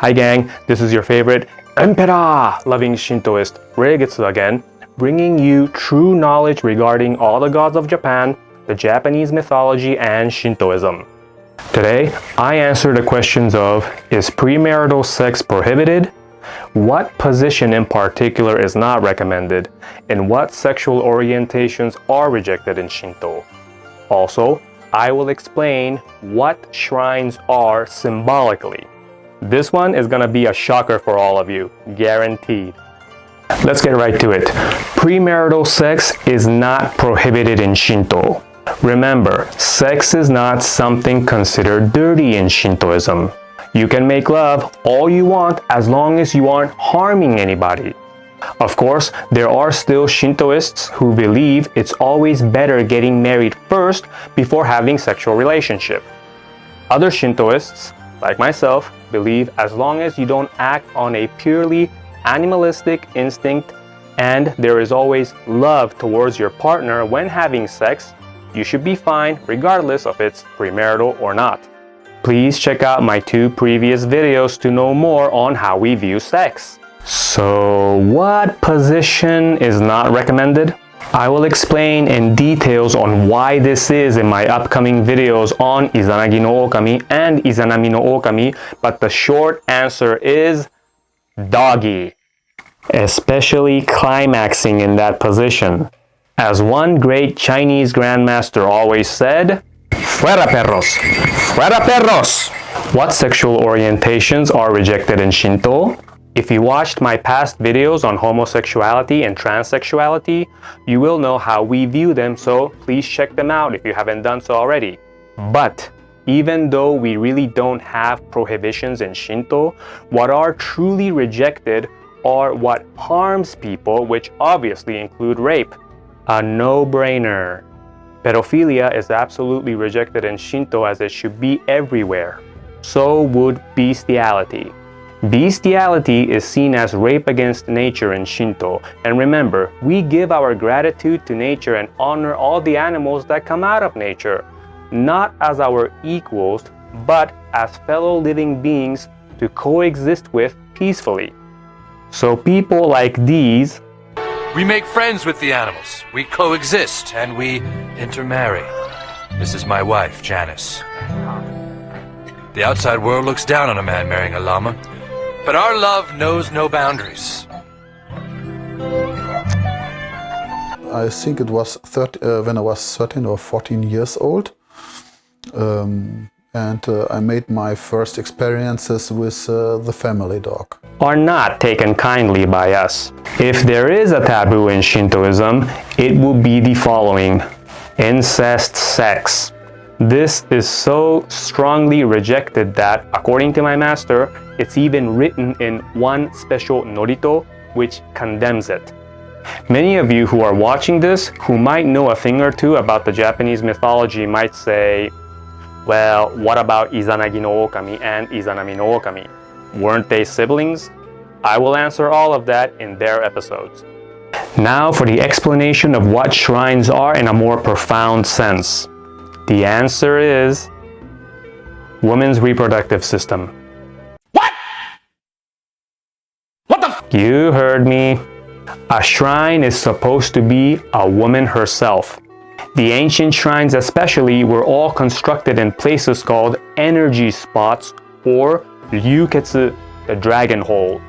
Hi gang, this is your favorite Emperor loving Shintoist, Reigetsu again, bringing you true knowledge regarding all the gods of Japan, the Japanese mythology, and Shintoism. Today, I answer the questions of: is premarital sex prohibited? What position in particular is not recommended? And what sexual orientations are rejected in Shinto? Also, I will explain what shrines are symbolically. This one is gonna be a shocker for all of you, guaranteed. Let's get right to it. Premarital sex is not prohibited in Shinto. Remember, sex is not something considered dirty in Shintoism. You can make love all you want as long as you aren't harming anybody. Of course, there are still Shintoists who believe it's always better getting married first before having sexual relationship. Other Shintoists, like myself, believe as long as you don't act on a purely animalistic instinct and there is always love towards your partner when having sex, you should be fine regardless of it's premarital or not. Please check out my 2 previous videos to know more on how we view sex. So, what position is not recommended? I will explain in details on why this is in my upcoming videos on Izanagi no Okami and Izanami no Okami, but the short answer is doggy. Especially climaxing in that position. As one great Chinese grandmaster always said, "Fuera perros! Fuera perros!" What sexual orientations are rejected in Shinto? If you watched my past videos on homosexuality and transsexuality, you will know how we view them, so please check them out if you haven't done so already. But even though we really don't have prohibitions in Shinto, what are truly rejected are what harms people, which obviously include rape. A no-brainer. Pedophilia is absolutely rejected in Shinto as it should be everywhere. So would bestiality. Bestiality is seen as rape against nature in Shinto, and remember, we give our gratitude to nature and honor all the animals that come out of nature, not as our equals, but as fellow living beings to coexist with peacefully. So people like these, we make friends with the animals, we coexist, and we intermarry. This is my wife, Janice. The outside world looks down on a man marrying a llama, but our love knows no boundaries. I think it was when I was 13 or 14 years old. I made my first experiences with the family dog. Are not taken kindly by us. If there is a taboo in Shintoism, it will be the following: incest sex. This is so strongly rejected that, according to my master, it's even written in one special norito which condemns it. Many of you who are watching this, who might know a thing or two about the Japanese mythology, might say, well, what about Izanagi no Okami and Izanami no Okami? Weren't they siblings? I will answer all of that in their episodes. Now for the explanation of what shrines are in a more profound sense. The answer is women's reproductive system. What? What the You heard me. A shrine is supposed to be a woman herself. The ancient shrines especially were all constructed in places called energy spots or ryuketsu, the dragon hole.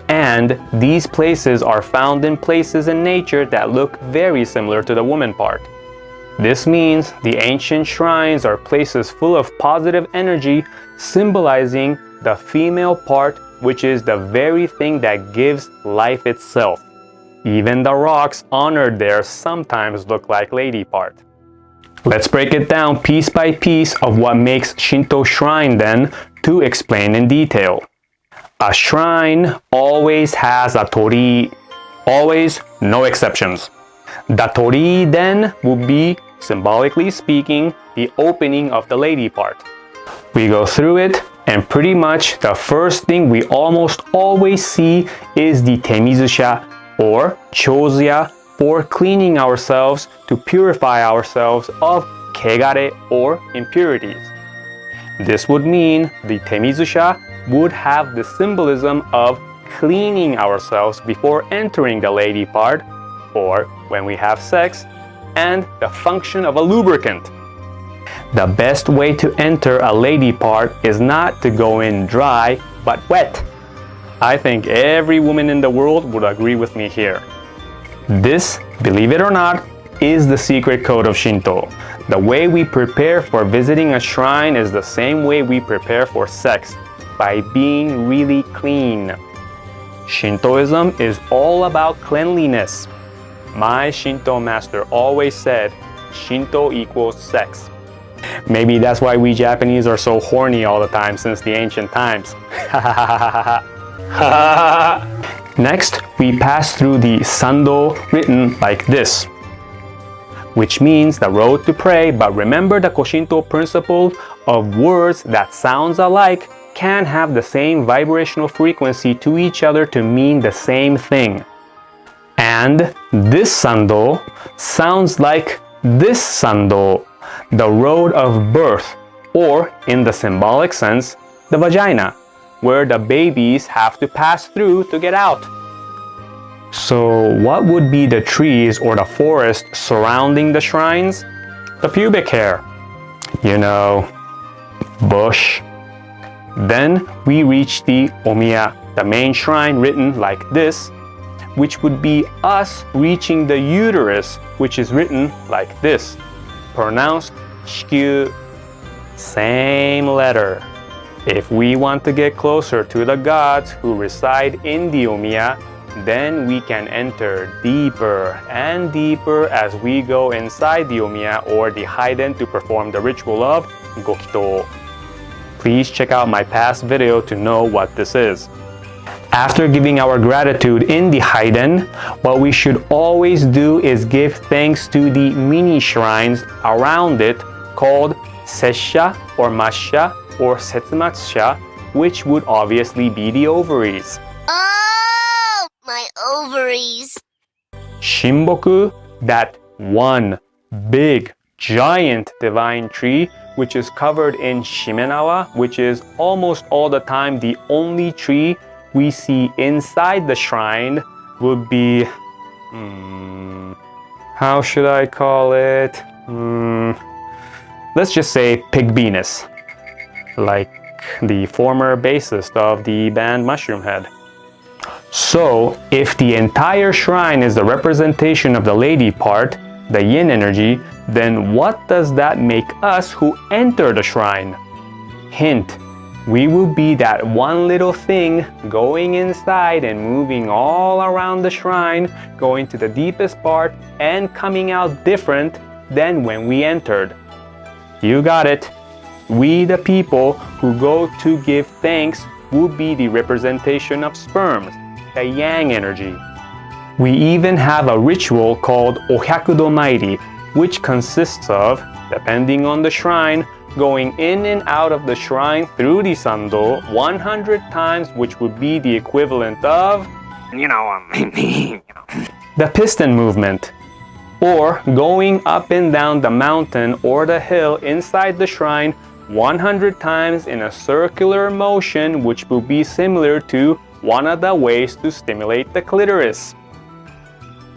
And these places are found in places in nature that look very similar to the woman part. This means the ancient shrines are places full of positive energy, symbolizing the female part, which is the very thing that gives life itself. Even the rocks honored there sometimes look like lady part. Let's break it down piece by piece of what makes Shinto shrine then to explain in detail. A shrine always has a torii. Always, no exceptions. The torii then would be, symbolically speaking, the opening of the lady part. We go through it, and pretty much the first thing we almost always see is the temizusha or chozuya for cleaning ourselves to purify ourselves of kegare or impurities. This would mean the temizusha would have the symbolism of cleaning ourselves before entering the lady part, or when we have sex, and the function of a lubricant. The best way to enter a lady part is not to go in dry, but wet. I think every woman in the world would agree with me here. This, believe it or not, is the secret code of Shinto. The way we prepare for visiting a shrine is the same way we prepare for sex, by being really clean. Shintoism is all about cleanliness. My Shinto master always said, Shinto equals sex. Maybe that's why we Japanese are so horny all the time since the ancient times. Next, we pass through the sando written like this, which means the road to pray, but remember the Koshinto principle of words that sounds alike can have the same vibrational frequency to each other to mean the same thing. And this sando sounds like this sando, the road of birth, or in the symbolic sense, the vagina, where the babies have to pass through to get out. So what would be the trees or the forest surrounding the shrines? The pubic hair, you know, bush. Then we reach the omiya, the main shrine written like this, which would be us reaching the uterus, which is written like this, pronounced shikyu, same letter. If we want to get closer to the gods who reside in the omiya, then we can enter deeper and deeper as we go inside the omiya or the haiden to perform the ritual of gokito. Please check out my past video to know what this is. After giving our gratitude in the haiden, what we should always do is give thanks to the mini shrines around it called sessha or masha or setsumatsha, which would obviously be the ovaries. Oh, my ovaries. Shinboku, that one big giant divine tree which is covered in shimenawa, which is almost all the time the only tree we see inside the shrine, would be, how should I call it? Let's just say Pig Venus, like the former bassist of the band Mushroom Head. So, if the entire shrine is the representation of the lady part, the yin energy, then what does that make us who enter the shrine? Hint, we will be that one little thing going inside and moving all around the shrine, going to the deepest part and coming out different than when we entered. You got it. We, the people who go to give thanks, will be the representation of sperms, the yang energy. We even have a ritual called Ohyakudo Mairi, which consists of, depending on the shrine, going in and out of the shrine through the sando 100 times, which would be the equivalent of, the piston movement, or going up and down the mountain or the hill inside the shrine 100 times in a circular motion, which will be similar to one of the ways to stimulate the clitoris.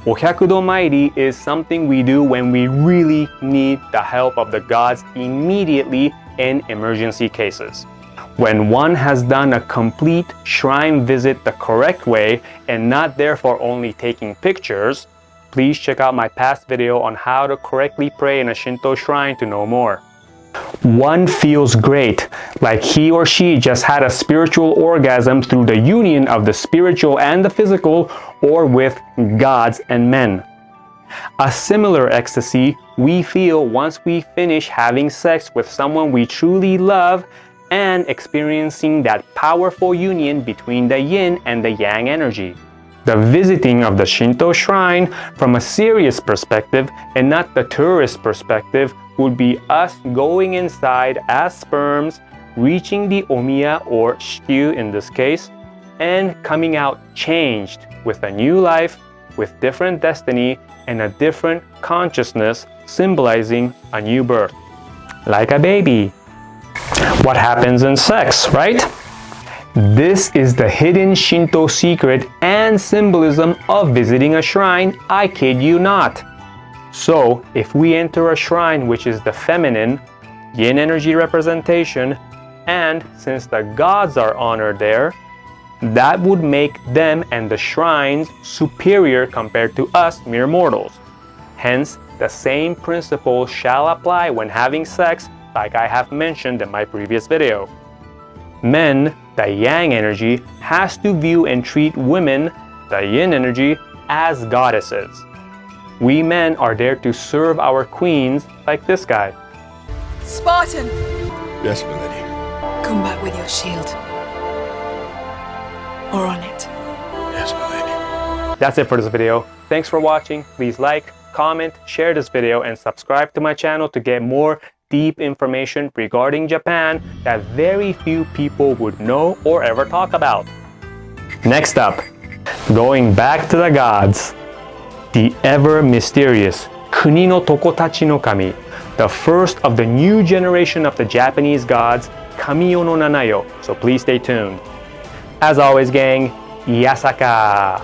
Ohyakudo Mairi is something we do when we really need the help of the gods immediately in emergency cases. When one has done a complete shrine visit the correct way and not therefore only taking pictures, please check out my past video on how to correctly pray in a Shinto shrine to know more. One feels great, like he or she just had a spiritual orgasm through the union of the spiritual and the physical, or with gods and men. A similar ecstasy we feel once we finish having sex with someone we truly love and experiencing that powerful union between the yin and the yang energy. The visiting of the Shinto shrine from a serious perspective and not the tourist perspective would be us going inside as sperms, reaching the omiya or shikyu in this case, and coming out changed with a new life, with different destiny and a different consciousness, symbolizing a new birth, like a baby. what happens in sex, right? This is the hidden Shinto secret and symbolism of visiting a shrine, I kid you not. So, if we enter a shrine which is the feminine, yin energy representation, and since the gods are honored there, that would make them and the shrines superior compared to us mere mortals. Hence, the same principle shall apply when having sex, like I have mentioned in my previous video. Men, the yang energy, has to view and treat women, the yin energy, as goddesses. We men are there to serve our queens, like this guy. Spartan! Yes, milady. Come back with your shield. Or on it. Yes, milady. That's it for this video. Thanks for watching. Please like, comment, share this video, and subscribe to my channel to get more deep information regarding Japan that very few people would know or ever talk about. Next up, going back to the gods, the ever mysterious Kuni no Tokotachi no Kami, the first of the new generation of the Japanese gods, Kamiyo no Nanayo, so please stay tuned. As always, gang, Yasaka!